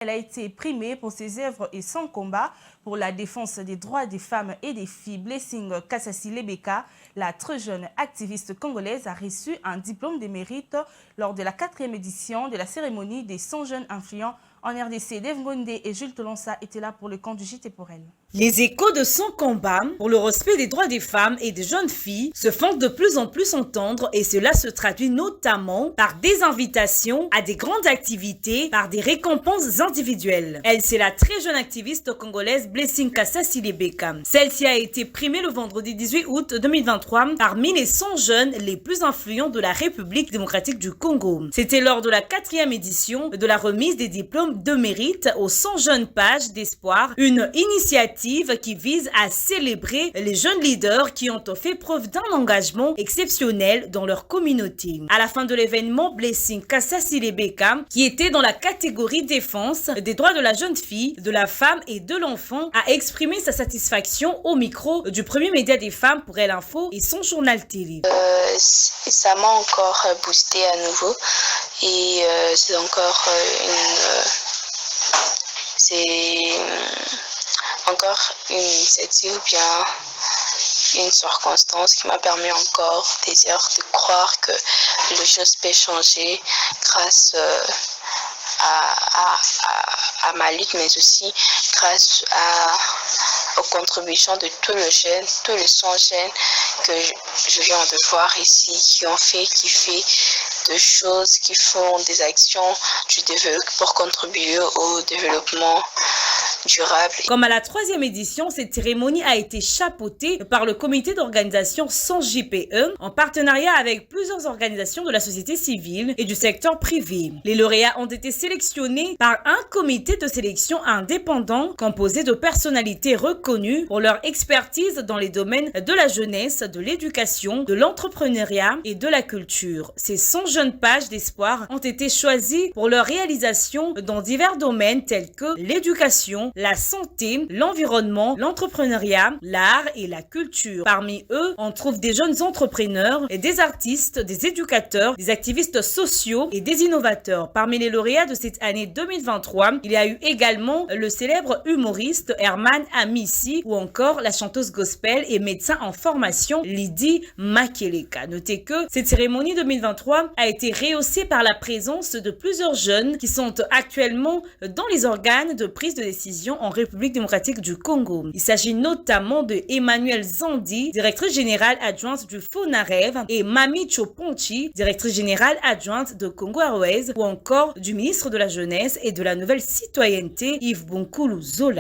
Elle a été primée pour ses œuvres et son combat pour la défense des droits des femmes et des filles. Blessing Kassazi Lebeka, la très jeune activiste congolaise, a reçu un diplôme de mérite lors de la 4e édition de la cérémonie des 100 jeunes influents en RDC. Dave Gondé et Jules Tolonsa étaient là pour le camp du JT pour elle. Les échos de son combat pour le respect des droits des femmes et des jeunes filles se font de plus en plus entendre et cela se traduit notamment par des invitations à des grandes activités, par des récompenses individuelles. Elle, c'est la très jeune activiste congolaise Blessing Kassazi Lebeka. Celle-ci a été primée le vendredi 18 août 2023 parmi les 100 jeunes les plus influents de la République démocratique du Congo. C'était lors de la 4e édition de la remise des diplômes de mérite aux 100 jeunes pages d'espoir, une initiative qui vise à célébrer les jeunes leaders qui ont fait preuve d'un engagement exceptionnel dans leur communauté. À la fin de l'événement, Blessing Kassazi Lebeka, qui était dans la catégorie défense des droits de la jeune fille, de la femme et de l'enfant, a exprimé sa satisfaction au micro du premier média des femmes pour Elle Info et son journal télé. Ça m'a encore boosté à nouveau et c'est encore une initiative ou bien une circonstance qui m'a permis encore de croire que les choses peuvent changer grâce à ma lutte, mais aussi grâce aux contributions de tous les 100 jeunes que je viens de voir ici, qui fait des choses, qui font des actions pour contribuer au développement durable. Comme à la 3e édition, cette cérémonie a été chapeautée par le comité d'organisation 100 JPE en partenariat avec plusieurs organisations de la société civile et du secteur privé. Les lauréats ont été sélectionnés par un comité de sélection indépendant composé de personnalités reconnues pour leur expertise dans les domaines de la jeunesse, de l'éducation, de l'entrepreneuriat et de la culture. Ces 100 jeunes pages d'espoir ont été choisies pour leur réalisation dans divers domaines tels que l'éducation, la santé, l'environnement, l'entrepreneuriat, l'art et la culture. Parmi eux, on trouve des jeunes entrepreneurs, et des artistes, des éducateurs, des activistes sociaux et des innovateurs. Parmi les lauréats de cette année 2023, il y a eu également le célèbre humoriste Herman Amissi ou encore la chanteuse gospel et médecin en formation Lydie Makeleka. Notez que cette cérémonie 2023 a été rehaussée par la présence de plusieurs jeunes qui sont actuellement dans les organes de prise de décision en République démocratique du Congo. Il s'agit notamment de Emmanuel Zandi, directrice générale adjointe du FONAREV, et Mami Choponchi, directrice générale adjointe de Congo Airways, ou encore du ministre de la Jeunesse et de la Nouvelle Citoyenneté, Yves Bonkulu Zola.